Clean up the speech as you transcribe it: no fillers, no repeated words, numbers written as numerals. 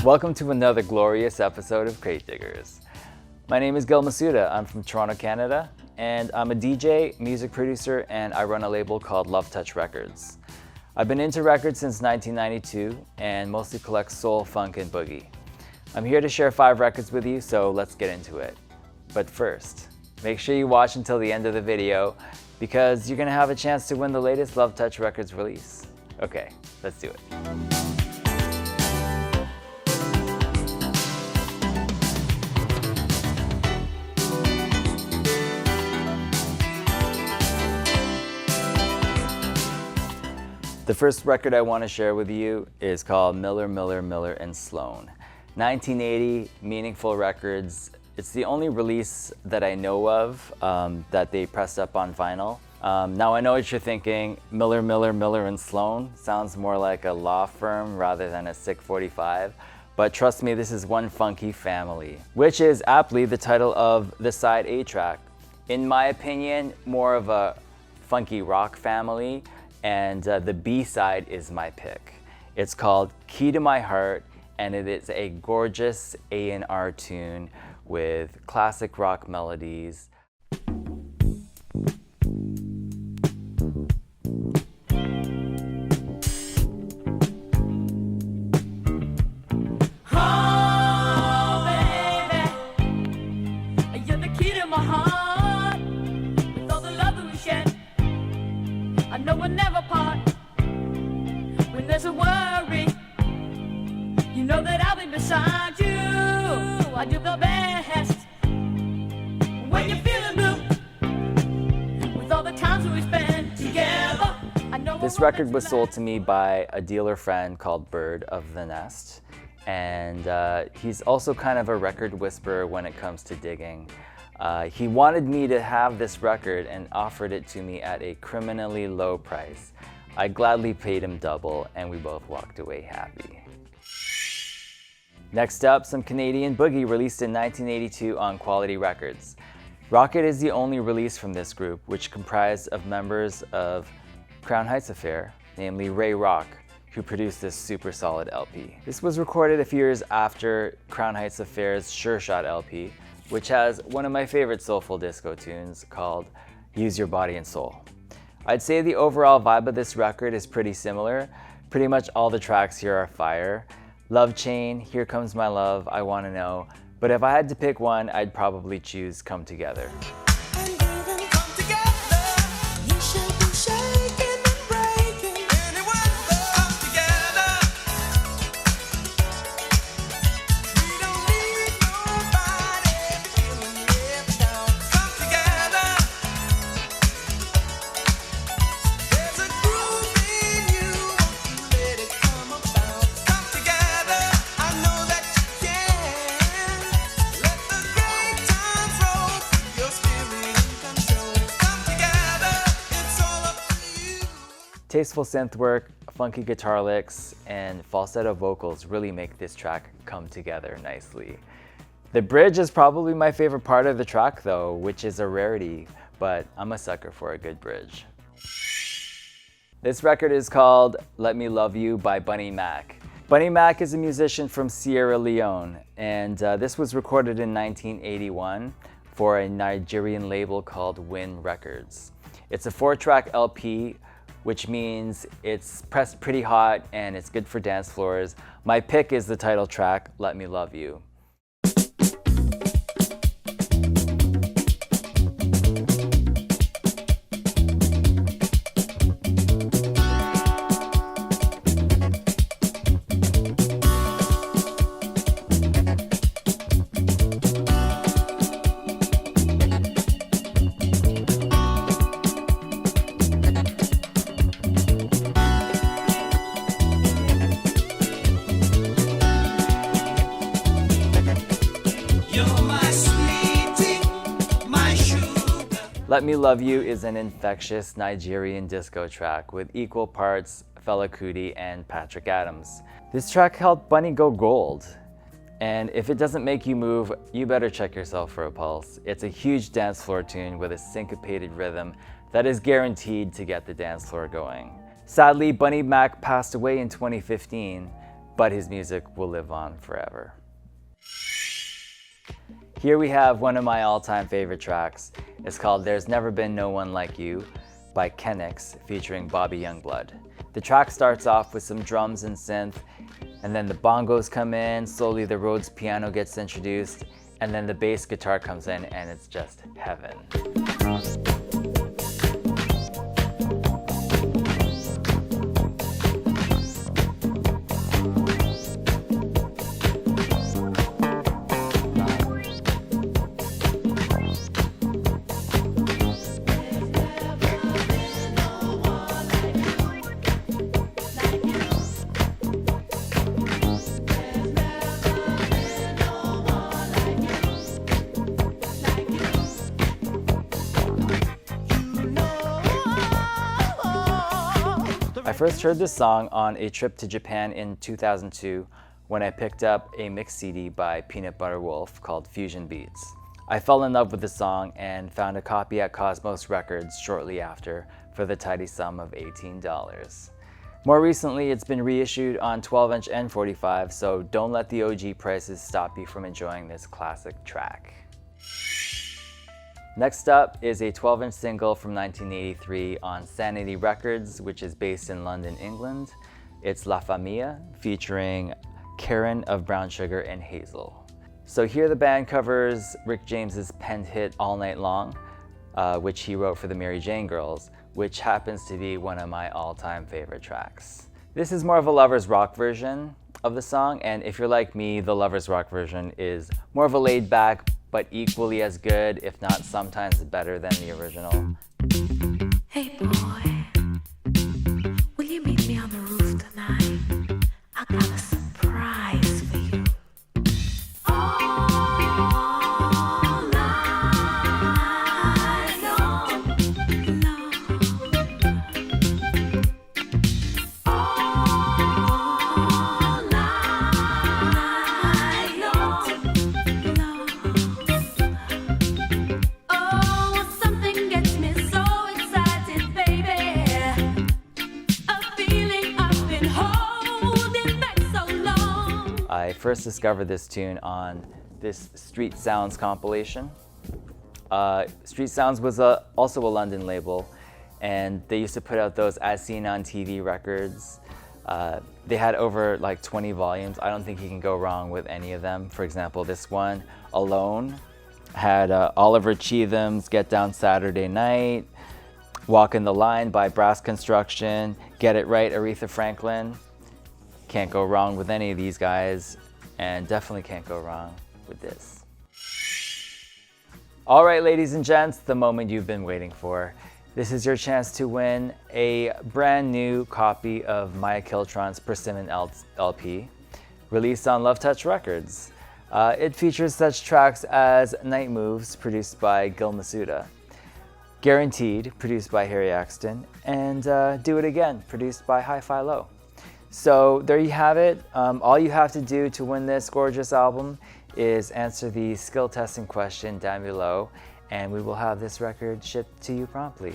Welcome to another glorious episode of Crate Diggers. My name is Gil Masuda. I'm from Toronto, Canada, and I'm a DJ, music producer, and I run a label called Love Touch Records. I've been into records since 1992 and mostly collect soul, funk, and boogie. I'm here to share 5 records with you, so let's get into it. But first, make sure you watch until the end of the video because you're gonna have a chance to win the latest Love Touch Records release. Okay, let's do it. The first record I want to share with you is called Miller, Miller, Miller and Sloan. 1980, Meaningful Records. It's the only release that I know of that they pressed up on vinyl. Now I know what you're thinking, Miller, Miller, Miller and Sloan sounds more like a law firm rather than a Sick 45, but trust me, this is one funky family, which is aptly the title of the side A track. In my opinion, more of a funky rock family, and the B side is my pick. It's called Key to My Heart, and it is a gorgeous A&R tune with classic rock melodies. Beside you, I do the best when you're feeling blue. With all the times we spend together, I know. This record was sold to me by a dealer friend called Bird of the Nest, and he's also kind of a record whisperer when it comes to digging. He wanted me to have this record and offered it to me at a criminally low price. I gladly paid him double, and we both walked away happy. Next up, some Canadian boogie released in 1982 on Quality Records. Rocket is the only release from this group, which comprised of members of Crown Heights Affair, namely Ray Rock, who produced this super solid LP. This was recorded a few years after Crown Heights Affair's Sure Shot LP, which has one of my favorite soulful disco tunes called Use Your Body and Soul. I'd say the overall vibe of this record is pretty similar. Pretty much all the tracks here are fire. Love Chain, Here Comes My Love, I Wanna Know. But if I had to pick one, I'd probably choose Come Together. Tasteful synth work, funky guitar licks, and falsetto vocals really make this track come together nicely. The bridge is probably my favorite part of the track though, which is a rarity, but I'm a sucker for a good bridge. This record is called Let Me Love You by Bunny Mack. Bunny Mack is a musician from Sierra Leone, and this was recorded in 1981 for a Nigerian label called Win Records. It's a 4-track LP, which means it's pressed pretty hot and it's good for dance floors. My pick is the title track, Let Me Love You. Let Me Love You is an infectious Nigerian disco track with equal parts Fela Kuti and Patrick Adams. This track helped Bunny go gold. And if it doesn't make you move, you better check yourself for a pulse. It's a huge dance floor tune with a syncopated rhythm that is guaranteed to get the dance floor going. Sadly, Bunny Mack passed away in 2015, but his music will live on forever. Here we have one of my all-time favorite tracks. It's called There's Never Been No One Like You by Kenix featuring Bobby Youngblood. The track starts off with some drums and synth, and then the bongos come in, slowly the Rhodes piano gets introduced, and then the bass guitar comes in, and it's just heaven. I first heard this song on a trip to Japan in 2002 when I picked up a mix CD by Peanut Butter Wolf called Fusion Beats. I fell in love with the song and found a copy at Cosmos Records shortly after for the tidy sum of $18. More recently, it's been reissued on 12-inch and 45, so don't let the OG prices stop you from enjoying this classic track. Next up is a 12-inch single from 1983 on Sanity Records, which is based in London, England. It's La Familia, featuring Karen of Brown Sugar and Hazel. So here the band covers Rick James's penned hit All Night Long, which he wrote for the Mary Jane Girls, which happens to be one of my all-time favorite tracks. This is more of a lovers rock version of the song, and if you're like me, the lovers rock version is more of a laid-back, but equally as good, if not sometimes better than the original. Hey boy, will you meet me on the roof tonight? I got a surprise for you. All night long, all night long. Oh, something gets me so excited, baby. A feeling I've been holding back so long. I first discovered this tune on this Street Sounds compilation. Street Sounds was also a London label, and they used to put out those As Seen on TV records. They had over like 20 volumes. I don't think you can go wrong with any of them. For example, this one alone had Oliver Cheatham's Get Down Saturday Night, Walk in the Line by Brass Construction, Get It Right, Aretha Franklin. Can't go wrong with any of these guys, and definitely can't go wrong with this. All right, ladies and gents, the moment you've been waiting for. This is your chance to win a brand new copy of Maya Kiltron's Persimmon LP, released on Love Touch Records. It features such tracks as Night Moves, produced by Gil Masuda, Guaranteed, produced by Harry Axton, and Do It Again, produced by Hi-Fi Low. So there you have it. All you have to do to win this gorgeous album is answer the skill testing question down below, and we will have this record shipped to you promptly.